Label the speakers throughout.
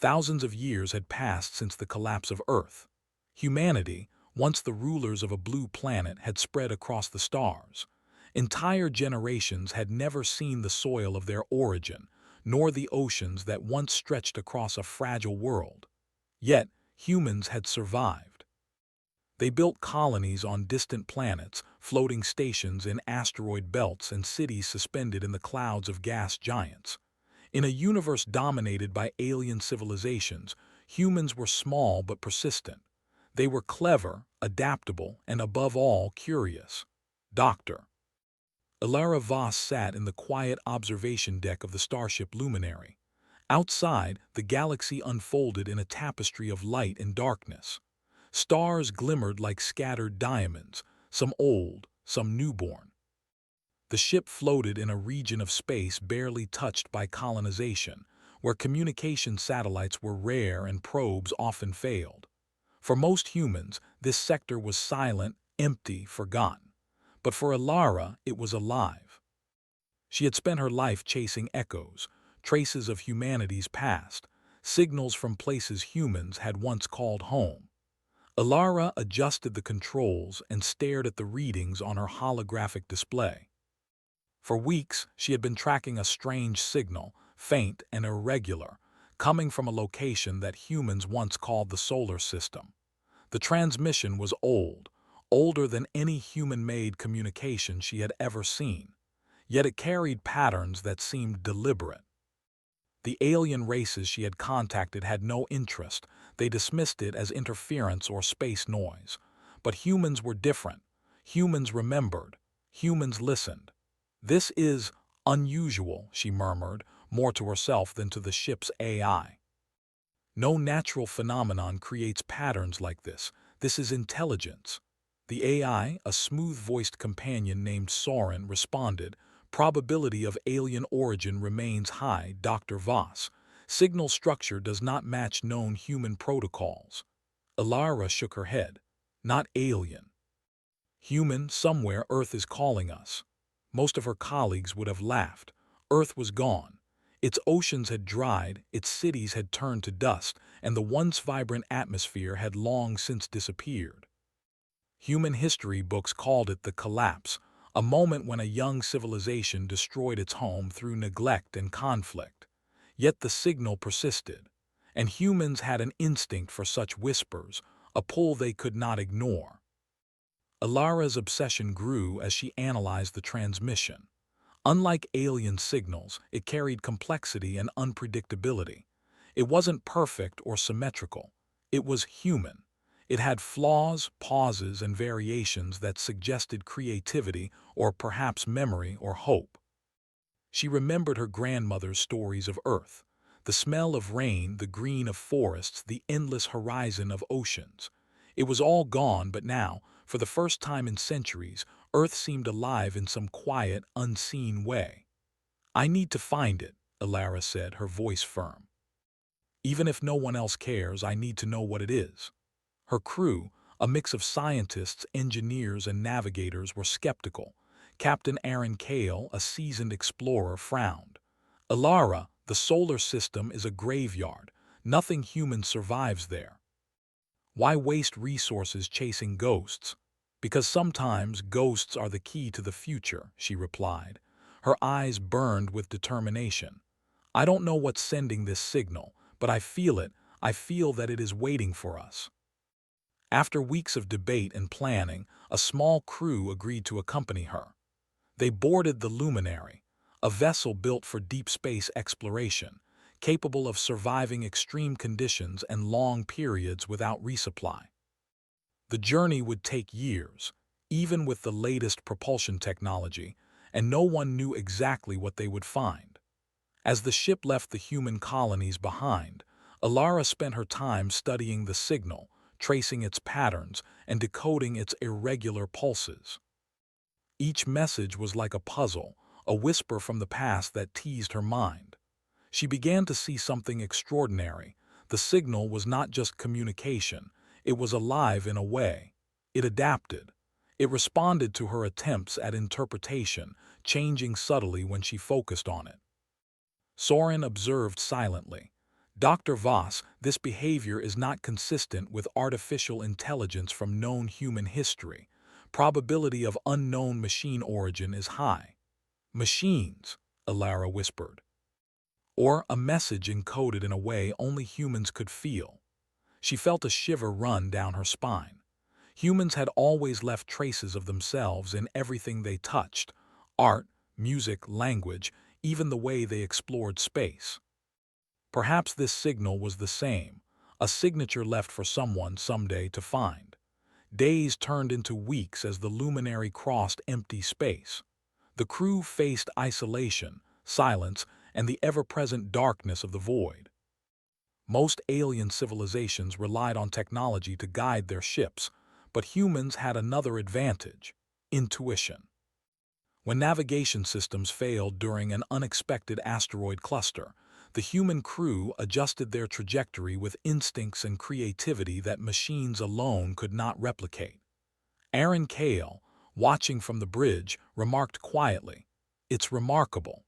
Speaker 1: Thousands of years had passed since the collapse of Earth. Humanity, once the rulers of a blue planet, had spread across the stars. Entire generations had never seen the soil of their origin, nor the oceans that once stretched across a fragile world. Yet, humans had survived. They built colonies on distant planets, floating stations in asteroid belts, and cities suspended in the clouds of gas giants. In a universe dominated by alien civilizations, humans were small but persistent. They were clever, adaptable, and above all, curious. Dr. Ilara Voss sat in the quiet observation deck of the starship Luminary. Outside, the galaxy unfolded in a tapestry of light and darkness. Stars glimmered like scattered diamonds, some old, some newborn. The ship floated in a region of space barely touched by colonization, where communication satellites were rare and probes often failed. For most humans, this sector was silent, empty, forgotten. But for Ilara, it was alive. She had spent her life chasing echoes, traces of humanity's past, signals from places humans had once called home. Ilara adjusted the controls and stared at the readings on her holographic display. For weeks, she had been tracking a strange signal, faint and irregular, coming from a location that humans once called the solar system. The transmission was old, older than any human-made communication she had ever seen, yet it carried patterns that seemed deliberate. The alien races she had contacted had no interest. They dismissed it as interference or space noise. But humans were different. Humans remembered. Humans listened. "This is unusual," she murmured, more to herself than to the ship's AI. "No natural phenomenon creates patterns like this. This is intelligence." The AI, a smooth-voiced companion named Soren, responded, "Probability of alien origin remains high, Dr. Voss. Signal structure does not match known human protocols." Ilara shook her head. "Not alien. Human, somewhere Earth is calling us." Most of her colleagues would have laughed. Earth was gone. Its oceans had dried, its cities had turned to dust, and the once vibrant atmosphere had long since disappeared. Human history books called it the collapse, a moment when a young civilization destroyed its home through neglect and conflict. Yet the signal persisted, and humans had an instinct for such whispers, a pull they could not ignore. Ilara's obsession grew as she analyzed the transmission. Unlike alien signals, it carried complexity and unpredictability. It wasn't perfect or symmetrical. It was human. It had flaws, pauses, and variations that suggested creativity or perhaps memory or hope. She remembered her grandmother's stories of Earth, the smell of rain, the green of forests, the endless horizon of oceans. It was all gone, but now, for the first time in centuries, Earth seemed alive in some quiet, unseen way. "I need to find it," Ilara said, her voice firm. "Even if no one else cares, I need to know what it is." Her crew, a mix of scientists, engineers, and navigators, were skeptical. Captain Aaron Kale, a seasoned explorer, frowned. "Ilara, the solar system is a graveyard. Nothing human survives there. Why waste resources chasing ghosts?" "Because sometimes ghosts are the key to the future," she replied. Her eyes burned with determination. "I don't know what's sending this signal, but I feel it. I feel that it is waiting for us." After weeks of debate and planning, a small crew agreed to accompany her. They boarded the Luminary, a vessel built for deep space exploration, capable of surviving extreme conditions and long periods without resupply. The journey would take years, even with the latest propulsion technology, and no one knew exactly what they would find. As the ship left the human colonies behind, Ilara spent her time studying the signal, tracing its patterns, and decoding its irregular pulses. Each message was like a puzzle, a whisper from the past that teased her mind. She began to see something extraordinary. The signal was not just communication, it was alive in a way. It adapted. It responded to her attempts at interpretation, changing subtly when she focused on it. Soren observed silently. Dr. Voss, this behavior is not consistent with artificial intelligence from known human history. Probability of unknown machine origin is high. Machines, Alara whispered. Or a message encoded in a way only humans could feel. She felt a shiver run down her spine. Humans had always left traces of themselves in everything they touched: art, music, language, even the way they explored space. Perhaps this signal was the same, a signature left for someone someday to find. Days turned into weeks as the luminary crossed empty space. The crew faced isolation, silence, and the ever-present darkness of the void. Most alien civilizations relied on technology to guide their ships, but humans had another advantage: intuition. When navigation systems failed during an unexpected asteroid cluster, the human crew adjusted their trajectory with instincts and creativity that machines alone could not replicate. Aaron Kale, watching from the bridge, remarked quietly, "It's remarkable.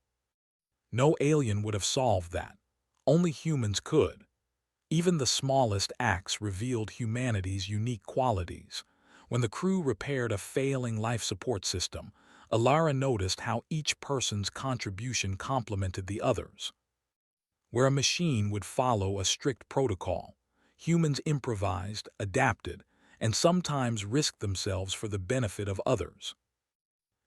Speaker 1: No alien would have solved that. Only humans could." Even the smallest acts revealed humanity's unique qualities. When the crew repaired a failing life support system, Alara noticed how each person's contribution complemented the others. Where a machine would follow a strict protocol, humans improvised, adapted, and sometimes risked themselves for the benefit of others.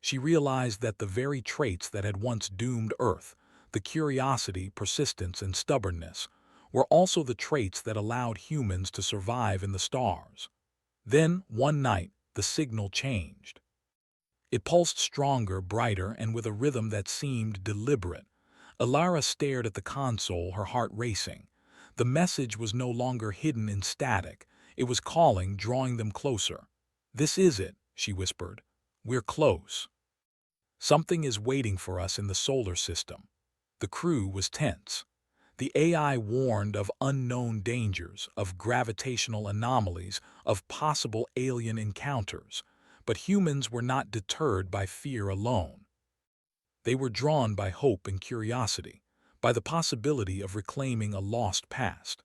Speaker 1: She realized that the very traits that had once doomed Earth, the curiosity, persistence, and stubbornness, were also the traits that allowed humans to survive in the stars. Then, one night, the signal changed. It pulsed stronger, brighter, and with a rhythm that seemed deliberate. Alara stared at the console, her heart racing. The message was no longer hidden in static. It was calling, drawing them closer. "This is it," she whispered. "We're close. Something is waiting for us in the solar system." The crew was tense. The AI warned of unknown dangers, of gravitational anomalies, of possible alien encounters. But humans were not deterred by fear alone. They were drawn by hope and curiosity, by the possibility of reclaiming a lost past.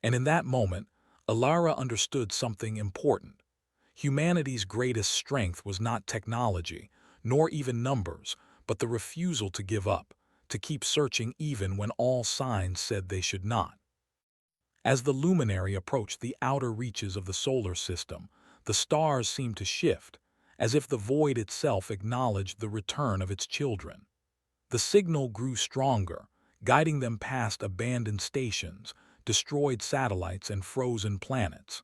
Speaker 1: And in that moment, Alara understood something important. Humanity's greatest strength was not technology, nor even numbers, but the refusal to give up, to keep searching even when all signs said they should not. As the luminary approached the outer reaches of the solar system, the stars seemed to shift, as if the void itself acknowledged the return of its children. The signal grew stronger, guiding them past abandoned stations, destroyed satellites, and frozen planets.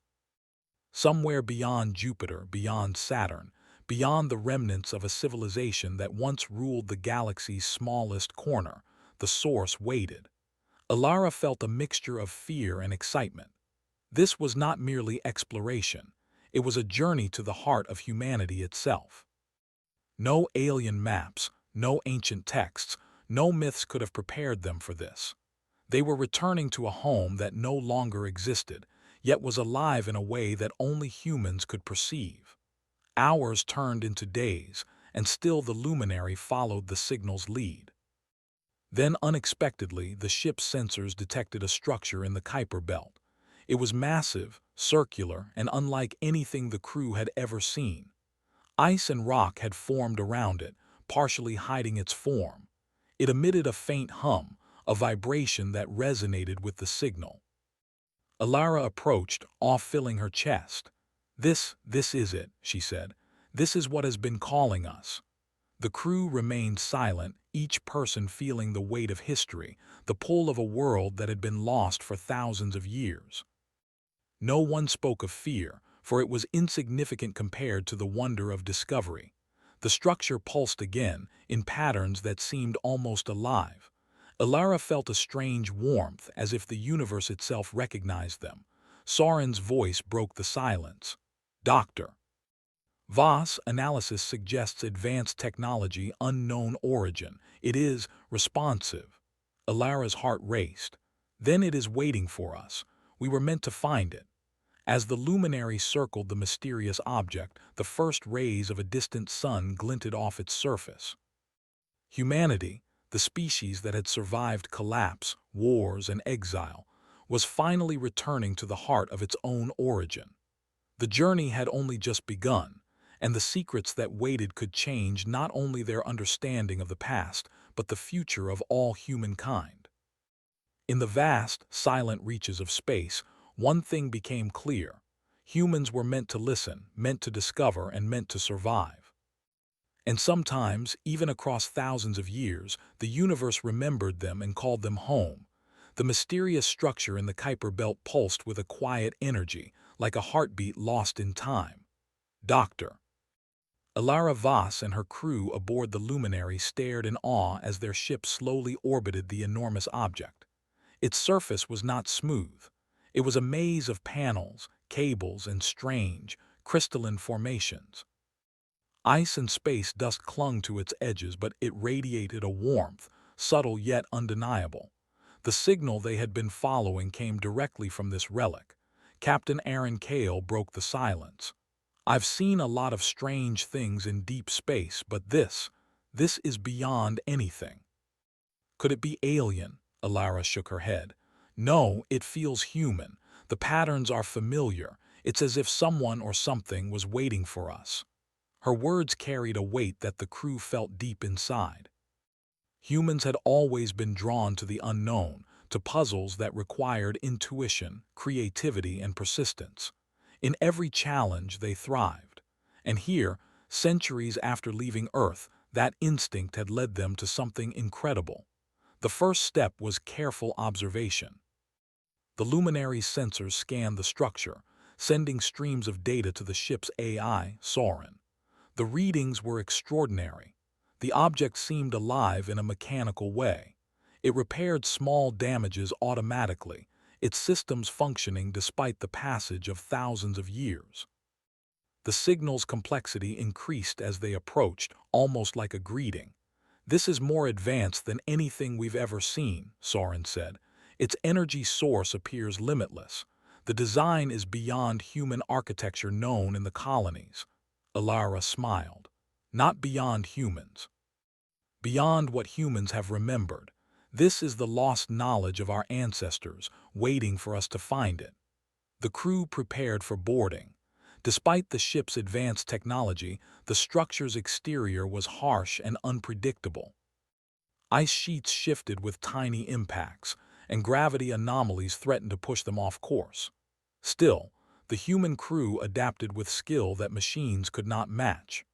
Speaker 1: Somewhere beyond Jupiter, beyond Saturn, beyond the remnants of a civilization that once ruled the galaxy's smallest corner, the source waited. Alara felt a mixture of fear and excitement. This was not merely exploration. It was a journey to the heart of humanity itself. No alien maps, no ancient texts, no myths could have prepared them for this. They were returning to a home that no longer existed, yet was alive in a way that only humans could perceive. Hours turned into days, and still the luminary followed the signal's lead. Then, unexpectedly, the ship's sensors detected a structure in the Kuiper belt. It was massive, circular, and unlike anything the crew had ever seen. Ice and rock had formed around it, partially hiding its form. It emitted a faint hum, a vibration that resonated with the signal. Alara approached, awe-filling her chest. This is it," she said. "This is what has been calling us." The crew remained silent, each person feeling the weight of history, the pull of a world that had been lost for thousands of years. No one spoke of fear, for it was insignificant compared to the wonder of discovery. The structure pulsed again, in patterns that seemed almost alive. Alara felt a strange warmth, as if the universe itself recognized them. Soren's voice broke the silence. "Doctor." Voss analysis suggests advanced technology, unknown origin. It is responsive. Alara's heart raced. Then it is waiting for us. We were meant to find it. As the luminary circled the mysterious object, the first rays of a distant sun glinted off its surface. Humanity, the species that had survived collapse, wars, and exile, was finally returning to the heart of its own origin. The journey had only just begun, and the secrets that waited could change not only their understanding of the past, but the future of all humankind. In the vast, silent reaches of space, one thing became clear. Humans were meant to listen, meant to discover, and meant to survive. And sometimes, even across thousands of years, the universe remembered them and called them home. The mysterious structure in the Kuiper belt pulsed with a quiet energy, like a heartbeat lost in time. Dr. Alara Voss and her crew aboard the Luminary stared in awe as their ship slowly orbited the enormous object. Its surface was not smooth. It was a maze of panels, cables, and strange, crystalline formations. Ice and space dust clung to its edges, but it radiated a warmth, subtle yet undeniable. The signal they had been following came directly from this relic. Captain Aaron Cale broke the silence. "I've seen a lot of strange things in deep space, but this is beyond anything." "Could it be alien?" Alara shook her head. "No, it feels human. The patterns are familiar. It's as if someone or something was waiting for us." Her words carried a weight that the crew felt deep inside. Humans had always been drawn to the unknown, to puzzles that required intuition, creativity, and persistence. In every challenge, they thrived. And here, centuries after leaving Earth, that instinct had led them to something incredible. The first step was careful observation. The luminary's sensors scanned the structure, sending streams of data to the ship's AI, Soren. The readings were extraordinary. The object seemed alive in a mechanical way. It repaired small damages automatically, its systems functioning despite the passage of thousands of years. The signal's complexity increased as they approached, almost like a greeting. "This is more advanced than anything we've ever seen," Soren said. "Its energy source appears limitless. The design is beyond human architecture known in the colonies." Alara smiled. "Not beyond humans. Beyond what humans have remembered. This is the lost knowledge of our ancestors, waiting for us to find it." The crew prepared for boarding. Despite the ship's advanced technology, the structure's exterior was harsh and unpredictable. Ice sheets shifted with tiny impacts, and gravity anomalies threatened to push them off course. Still, the human crew adapted with skill that machines could not match.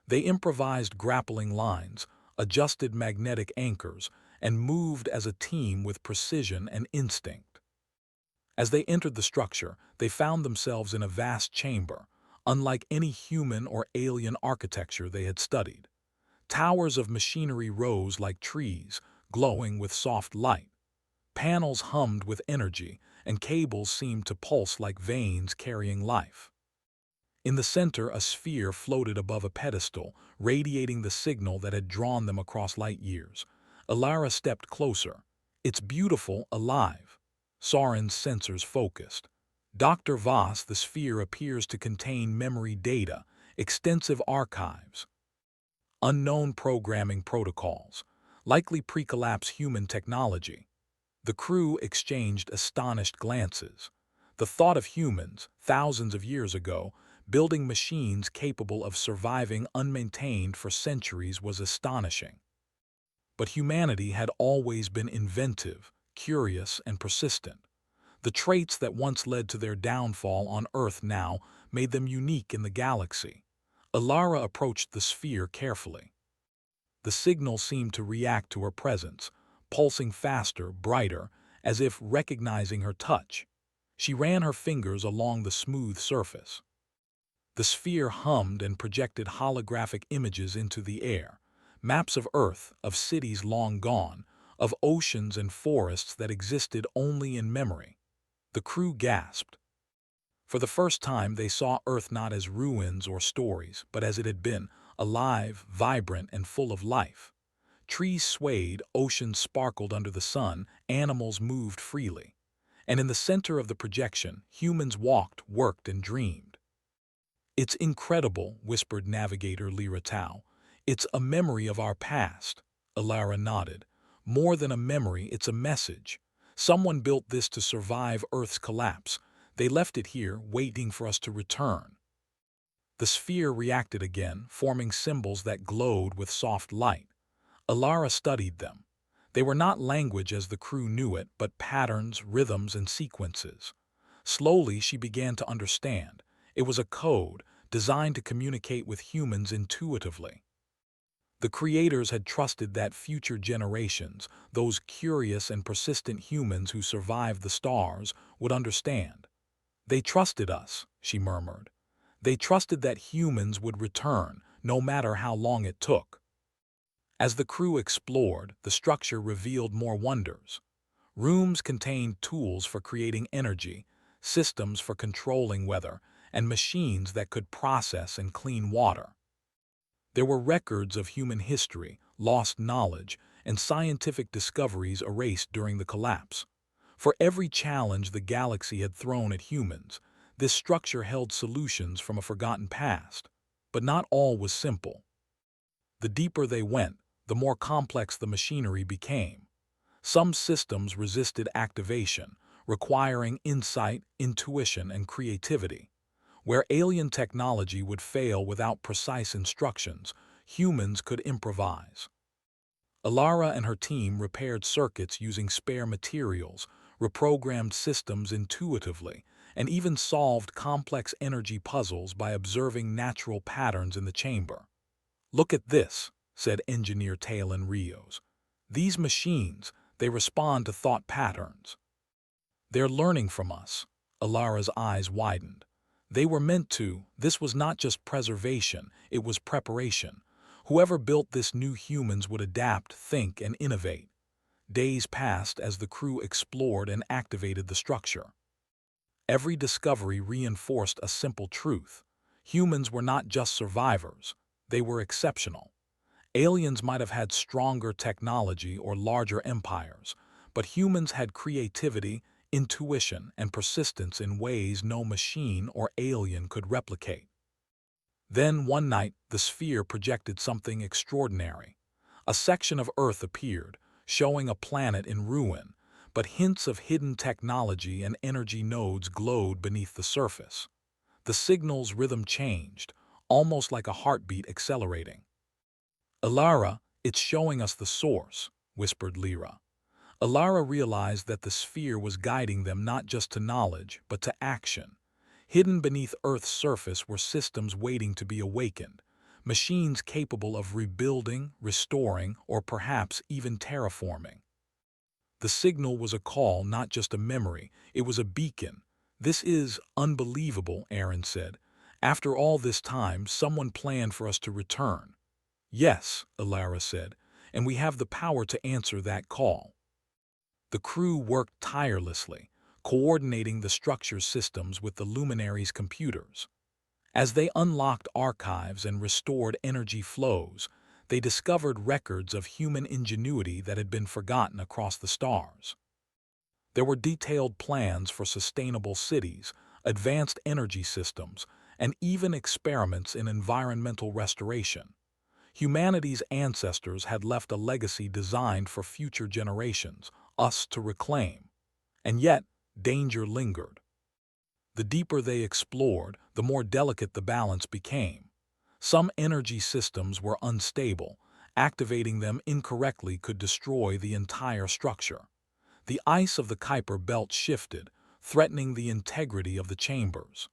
Speaker 1: They improvised grappling lines, adjusted magnetic anchors, and moved as a team with precision and instinct. As they entered the structure, they found themselves in a vast chamber, unlike any human or alien architecture they had studied. Towers of machinery rose like trees, glowing with soft light. Panels hummed with energy, and cables seemed to pulse like veins carrying life. In the center, a sphere floated above a pedestal, radiating the signal that had drawn them across light years. Alara stepped closer. "It's beautiful, alive." Soren's sensors focused. "Dr. Voss, the sphere appears to contain memory data, extensive archives, unknown programming protocols, likely pre-collapse human technology." The crew exchanged astonished glances. The thought of humans, thousands of years ago, building machines capable of surviving unmaintained for centuries was astonishing. But humanity had always been inventive, curious, and persistent. The traits that once led to their downfall on Earth now made them unique in the galaxy. Alara approached the sphere carefully. The signal seemed to react to her presence, pulsing faster, brighter, as if recognizing her touch. She ran her fingers along the smooth surface. The sphere hummed and projected holographic images into the air, maps of Earth, of cities long gone, of oceans and forests that existed only in memory. The crew gasped. For the first time, they saw Earth not as ruins or stories, but as it had been, alive, vibrant, and full of life. Trees swayed, oceans sparkled under the sun, animals moved freely. And in the center of the projection, humans walked, worked, and dreamed. "It's incredible," whispered navigator Lyra Tau. "It's a memory of our past." Alara nodded. "More than a memory, it's a message. Someone built this to survive Earth's collapse. They left it here, waiting for us to return. The sphere reacted again, forming symbols that glowed with soft light. Alara studied them. They were not language as the crew knew it, but patterns, rhythms, and sequences. Slowly, she began to understand. It was a code designed to communicate with humans intuitively. The creators had trusted that future generations, those curious and persistent humans who survived the stars, would understand. They trusted us, she murmured. They trusted that humans would return, no matter how long it took. As the crew explored, the structure revealed more wonders. Rooms contained tools for creating energy, systems for controlling weather, and machines that could process and clean water. There were records of human history, lost knowledge, and scientific discoveries erased during the collapse. For every challenge the galaxy had thrown at humans, this structure held solutions from a forgotten past. But not all was simple. The deeper they went, the more complex the machinery became. Some systems resisted activation, requiring insight, intuition, and creativity. Where alien technology would fail without precise instructions, humans could improvise. Alara and her team repaired circuits using spare materials, reprogrammed systems intuitively, and even solved complex energy puzzles by observing natural patterns in the chamber. "Look at this," said engineer Talon Rios. "These machines, they respond to thought patterns. They're learning from us." Alara's eyes widened. They were meant to. This was not just preservation, it was preparation. Whoever built this new humans would adapt, think, and innovate. Days passed as the crew explored and activated the structure. Every discovery reinforced a simple truth. Humans were not just survivors, they were exceptional. Aliens might have had stronger technology or larger empires, but humans had creativity, intuition, and persistence in ways no machine or alien could replicate. Then, one night, the sphere projected something extraordinary. A section of Earth appeared, showing a planet in ruin, but hints of hidden technology and energy nodes glowed beneath the surface. The signal's rhythm changed, almost like a heartbeat accelerating. "Alara, it's showing us the source," whispered Lyra. Alara realized that the sphere was guiding them not just to knowledge, but to action. Hidden beneath Earth's surface were systems waiting to be awakened, machines capable of rebuilding, restoring, or perhaps even terraforming. The signal was a call, not just a memory, it was a beacon. "This is unbelievable," Aaron said. "After all this time, someone planned for us to return." "Yes," Alara said, "and we have the power to answer that call." The crew worked tirelessly, coordinating the structure's systems with the luminaries' computers. As they unlocked archives and restored energy flows, they discovered records of human ingenuity that had been forgotten across the stars. There were detailed plans for sustainable cities, advanced energy systems, and even experiments in environmental restoration. Humanity's ancestors had left a legacy designed for future generations, us to reclaim. And yet, danger lingered. The deeper they explored, the more delicate the balance became. Some energy systems were unstable. Activating them incorrectly could destroy the entire structure. The ice of the Kuiper belt shifted, threatening the integrity of the chambers.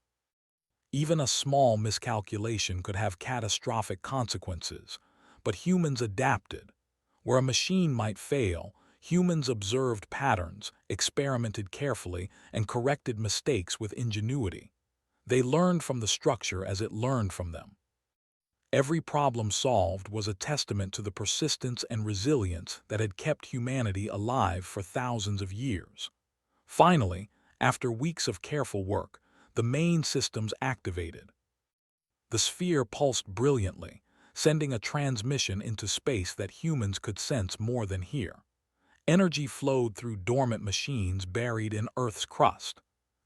Speaker 1: Even a small miscalculation could have catastrophic consequences, but humans adapted. Where a machine might fail, humans observed patterns, experimented carefully, and corrected mistakes with ingenuity. They learned from the structure as it learned from them. Every problem solved was a testament to the persistence and resilience that had kept humanity alive for thousands of years. Finally, after weeks of careful work, the main systems activated. The sphere pulsed brilliantly, sending a transmission into space that humans could sense more than hear. Energy flowed through dormant machines buried in Earth's crust.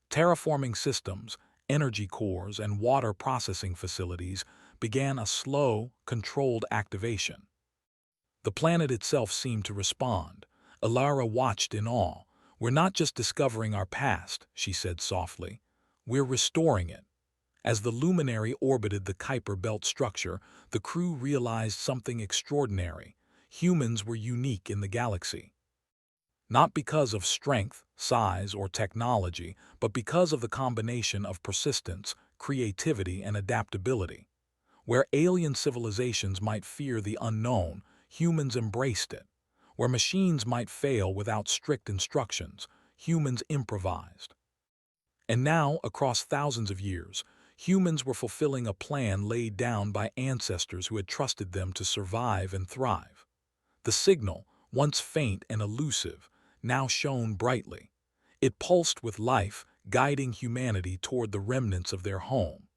Speaker 1: Terraforming systems, energy cores, and water processing facilities began a slow, controlled activation. The planet itself seemed to respond. Alara watched in awe. "We're not just discovering our past," she said softly. "We're restoring it." As the luminary orbited the Kuiper belt structure, the crew realized something extraordinary. Humans were unique in the galaxy. Not because of strength, size, or technology, but because of the combination of persistence, creativity, and adaptability. Where alien civilizations might fear the unknown, humans embraced it. Where machines might fail without strict instructions, humans improvised. And now, across thousands of years, humans were fulfilling a plan laid down by ancestors who had trusted them to survive and thrive. The signal, once faint and elusive, now shone brightly. It pulsed with life, guiding humanity toward the remnants of their home.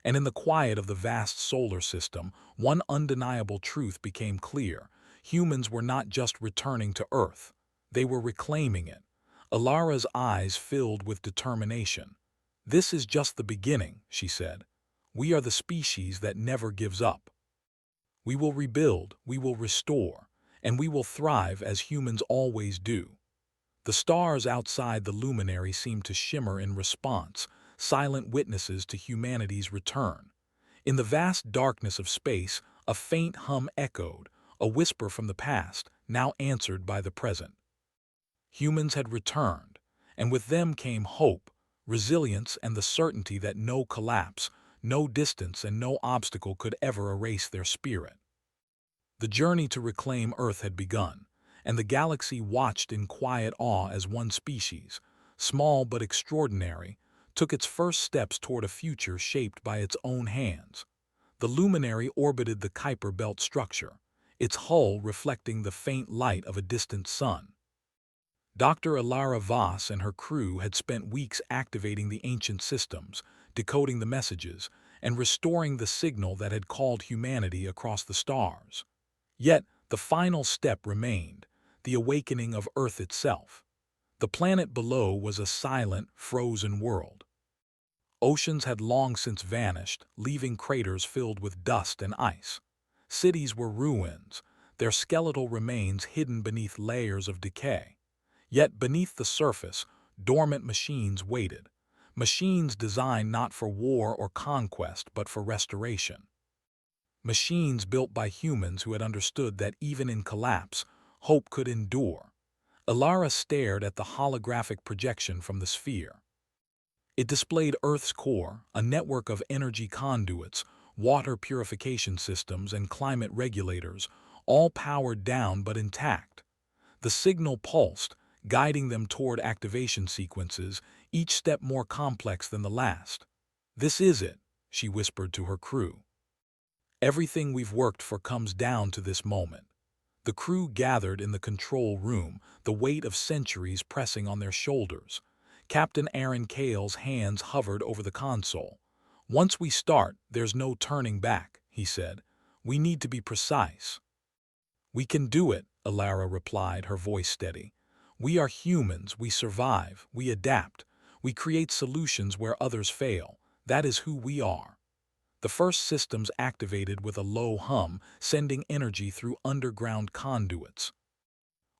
Speaker 1: And in the quiet of the vast solar system, one undeniable truth became clear. Humans were not just returning to Earth. They were reclaiming it. Alara's eyes filled with determination. "This is just the beginning," she said. "We are the species that never gives up. We will rebuild, we will restore, and we will thrive as humans always do." The stars outside the luminary seemed to shimmer in response, silent witnesses to humanity's return. In the vast darkness of space, a faint hum echoed, a whisper from the past, now answered by the present. Humans had returned, and with them came hope, resilience, and the certainty that no collapse, no distance, and no obstacle could ever erase their spirit. The journey to reclaim Earth had begun, and the galaxy watched in quiet awe as one species, small but extraordinary, took its first steps toward a future shaped by its own hands. The luminary orbited the Kuiper belt structure, its hull reflecting the faint light of a distant sun. Dr. Alara Voss and her crew had spent weeks activating the ancient systems, decoding the messages, and restoring the signal that had called humanity across the stars. Yet, the final step remained, the awakening of Earth itself. The planet below was a silent, frozen world. Oceans had long since vanished, leaving craters filled with dust and ice. Cities were ruins, their skeletal remains hidden beneath layers of decay. Yet beneath the surface, dormant machines waited. Machines designed not for war or conquest, but for restoration. Machines built by humans who had understood that even in collapse, hope could endure. Alara stared at the holographic projection from the sphere. It displayed Earth's core, a network of energy conduits, water purification systems, and climate regulators, all powered down but intact. The signal pulsed, guiding them toward activation sequences, each step more complex than the last. "This is it," she whispered to her crew. "Everything we've worked for comes down to this moment." The crew gathered in the control room, the weight of centuries pressing on their shoulders. Captain Aaron Cale's hands hovered over the console. "Once we start, there's no turning back," he said. "We need to be precise." "We can do it," Alara replied, her voice steady. "We are humans, we survive, we adapt, we create solutions where others fail. That is who we are." The first systems activated with a low hum, sending energy through underground conduits.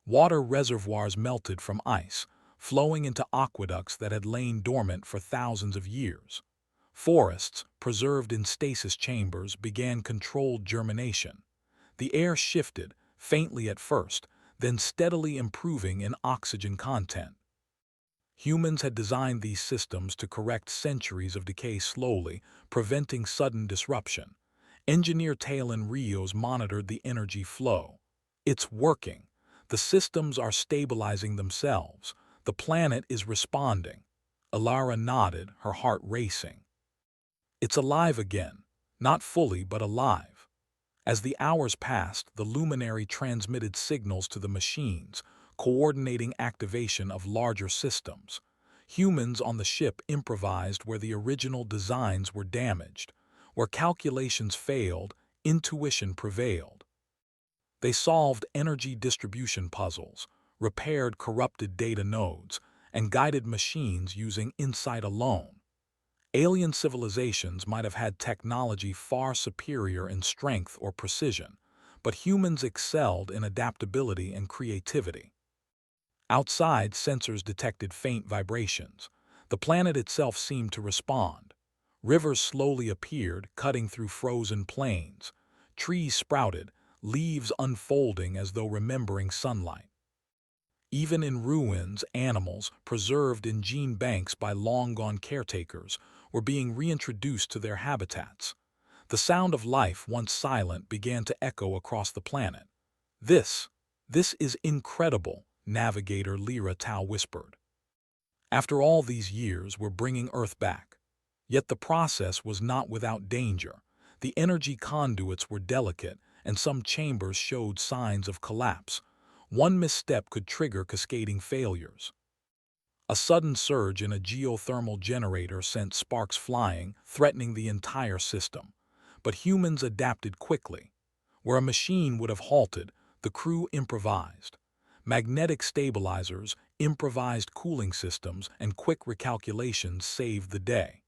Speaker 1: Water reservoirs melted from ice, flowing into aqueducts that had lain dormant for thousands of years. Forests, preserved in stasis chambers, began controlled germination. The air shifted, faintly at first, then steadily improving in oxygen content. Humans had designed these systems to correct centuries of decay slowly, preventing sudden disruption. Engineer Talon Rios monitored the energy flow. "It's working. The systems are stabilizing themselves. The planet is responding." Alara nodded, her heart racing. "It's alive again. Not fully, but alive." As the hours passed, the luminary transmitted signals to the machines, coordinating activation of larger systems. Humans on the ship improvised where the original designs were damaged. Where calculations failed, intuition prevailed. They solved energy distribution puzzles, repaired corrupted data nodes, and guided machines using insight alone. Alien civilizations might have had technology far superior in strength or precision, but humans excelled in adaptability and creativity. Outside, sensors detected faint vibrations. The planet itself seemed to respond. Rivers slowly appeared, cutting through frozen plains. Trees sprouted, leaves unfolding as though remembering sunlight. Even in ruins, animals, preserved in gene banks by long-gone caretakers, were being reintroduced to their habitats. The sound of life, once silent, began to echo across the planet. This, this is incredible, Navigator Lyra Tau whispered. After all these years, we're bringing Earth back. Yet the process was not without danger. The energy conduits were delicate, and some chambers showed signs of collapse. One misstep could trigger cascading failures. A sudden surge in a geothermal generator sent sparks flying, threatening the entire system. But humans adapted quickly. Where a machine would have halted, the crew improvised. Magnetic stabilizers, improvised cooling systems, and quick recalculations saved the day.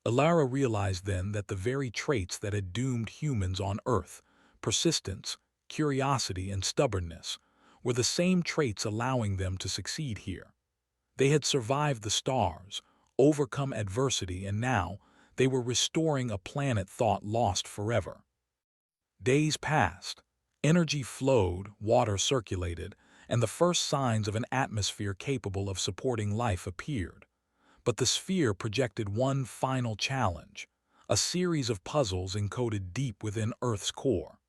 Speaker 1: Alara realized then that the very traits that had doomed humans on Earth, persistence, curiosity, and stubbornness, were the same traits allowing them to succeed here. They had survived the stars, overcome adversity, and now they were restoring a planet thought lost forever. Days passed. Energy flowed, water circulated, and the first signs of an atmosphere capable of supporting life appeared. But the sphere projected one final challenge, a series of puzzles encoded deep within Earth's core.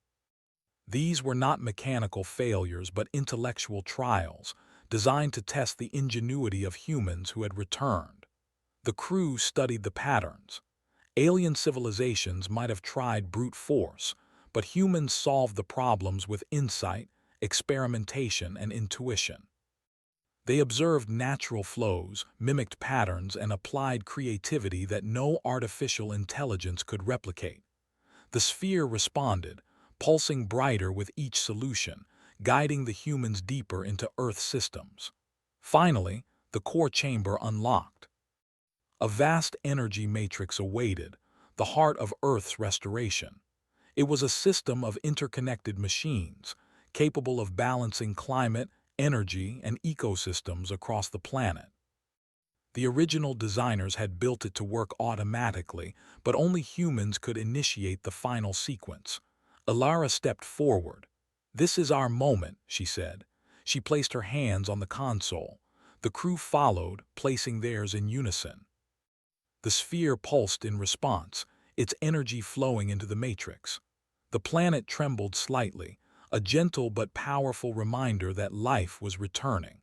Speaker 1: These were not mechanical failures but intellectual trials, designed to test the ingenuity of humans who had returned. The crew studied the patterns. Alien civilizations might have tried brute force, but humans solved the problems with insight, experimentation, and intuition. They observed natural flows, mimicked patterns, and applied creativity that no artificial intelligence could replicate. The sphere responded, pulsing brighter with each solution, guiding the humans deeper into Earth's systems. Finally, the core chamber unlocked. A vast energy matrix awaited, the heart of Earth's restoration. It was a system of interconnected machines, capable of balancing climate, energy, and ecosystems across the planet. The original designers had built it to work automatically, but only humans could initiate the final sequence. Alara stepped forward. "This is our moment," she said. She placed her hands on the console. The crew followed, placing theirs in unison. The sphere pulsed in response, its energy flowing into the matrix. The planet trembled slightly, a gentle but powerful reminder that life was returning.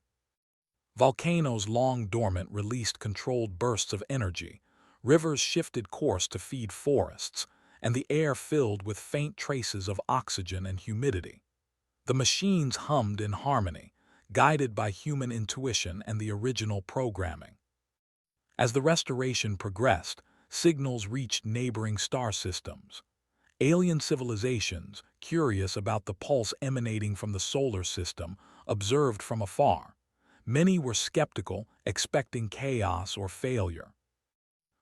Speaker 1: Volcanoes long dormant released controlled bursts of energy, rivers shifted course to feed forests, and the air filled with faint traces of oxygen and humidity. The machines hummed in harmony, guided by human intuition and the original programming. As the restoration progressed, signals reached neighboring star systems. Alien civilizations, curious about the pulse emanating from the solar system, observed from afar. Many were skeptical, expecting chaos or failure.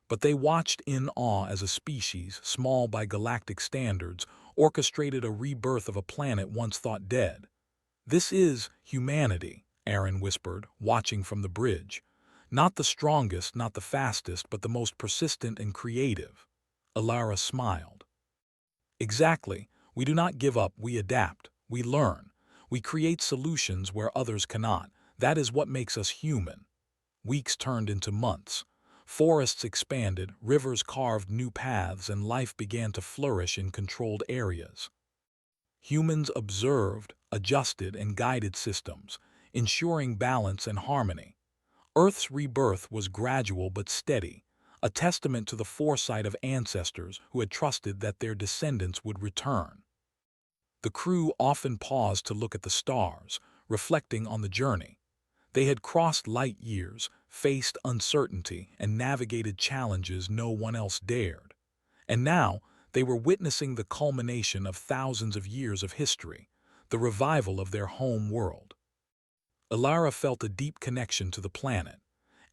Speaker 1: But they watched in awe as a species, small by galactic standards, orchestrated a rebirth of a planet once thought dead. "This is humanity," Aaron whispered, watching from the bridge. "Not the strongest, not the fastest, but the most persistent and creative." Alara smiled. "Exactly. We do not give up, we adapt, we learn. We create solutions where others cannot. That is what makes us human." Weeks turned into months. Forests expanded, rivers carved new paths, and life began to flourish in controlled areas. Humans observed, adjusted, and guided systems, ensuring balance and harmony. Earth's rebirth was gradual but steady, a testament to the foresight of ancestors who had trusted that their descendants would return. The crew often paused to look at the stars, reflecting on the journey. They had crossed light years, faced uncertainty, and navigated challenges no one else dared. And now, they were witnessing the culmination of thousands of years of history, the revival of their home world. Alara felt a deep connection to the planet.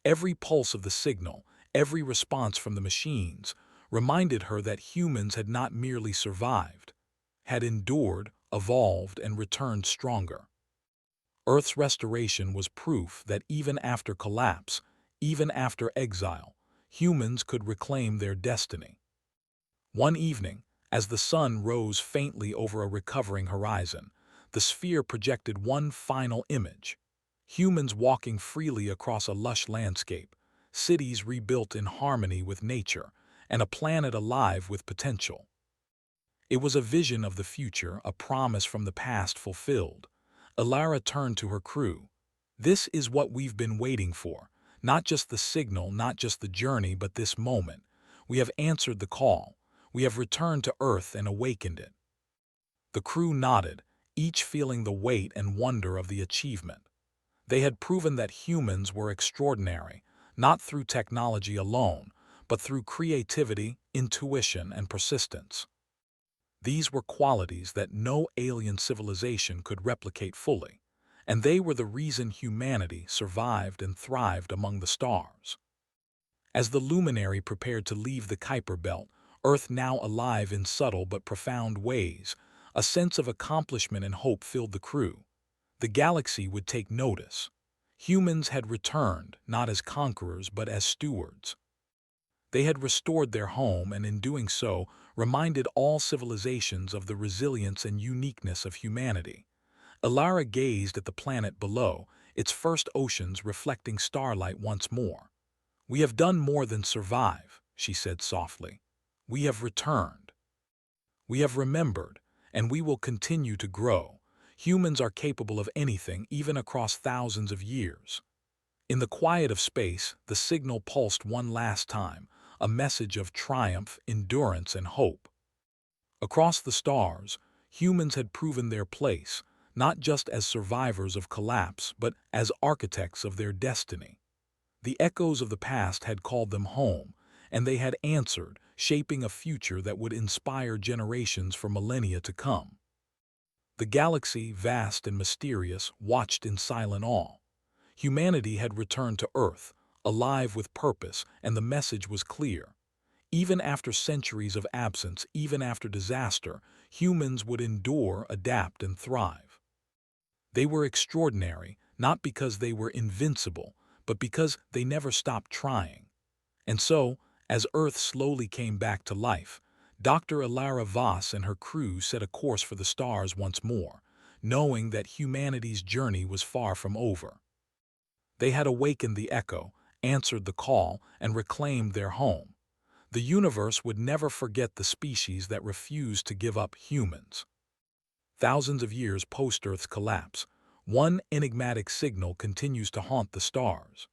Speaker 1: Every pulse of the signal, every response from the machines, reminded her that humans had not merely survived, had endured, evolved, and returned stronger. Earth's restoration was proof that even after collapse, even after exile, humans could reclaim their destiny. One evening, as the sun rose faintly over a recovering horizon, the sphere projected one final image. Humans walking freely across a lush landscape, cities rebuilt in harmony with nature, and a planet alive with potential. It was a vision of the future, a promise from the past fulfilled. Alara turned to her crew. "This is what we've been waiting for. Not just the signal, not just the journey, but this moment. We have answered the call. We have returned to Earth and awakened it." The crew nodded, each feeling the weight and wonder of the achievement. They had proven that humans were extraordinary, not through technology alone, but through creativity, intuition, and persistence. These were qualities that no alien civilization could replicate fully, and they were the reason humanity survived and thrived among the stars. As the luminary prepared to leave the Kuiper belt, Earth now alive in subtle but profound ways, a sense of accomplishment and hope filled the crew. The galaxy would take notice. Humans had returned, not as conquerors but as stewards. They had restored their home and in doing so reminded all civilizations of the resilience and uniqueness of humanity. Alara gazed at the planet below, its first oceans reflecting starlight once more. "We have done more than survive," she said softly. "We have returned. We have remembered, and we will continue to grow. Humans are capable of anything, even across thousands of years." In the quiet of space, the signal pulsed one last time, a message of triumph, endurance, and hope. Across the stars, humans had proven their place, not just as survivors of collapse, but as architects of their destiny. The echoes of the past had called them home, and they had answered, shaping a future that would inspire generations for millennia to come. The galaxy, vast and mysterious, watched in silent awe. Humanity had returned to Earth, alive with purpose, and the message was clear. Even after centuries of absence, even after disaster, humans would endure, adapt, and thrive. They were extraordinary, not because they were invincible, but because they never stopped trying. And so, as Earth slowly came back to life, Dr. Alara Voss and her crew set a course for the stars once more, knowing that humanity's journey was far from over. They had awakened the echo, answered the call, and reclaimed their home. The universe would never forget the species that refused to give up humans. Thousands of years post-Earth's collapse, one enigmatic signal continues to haunt the stars.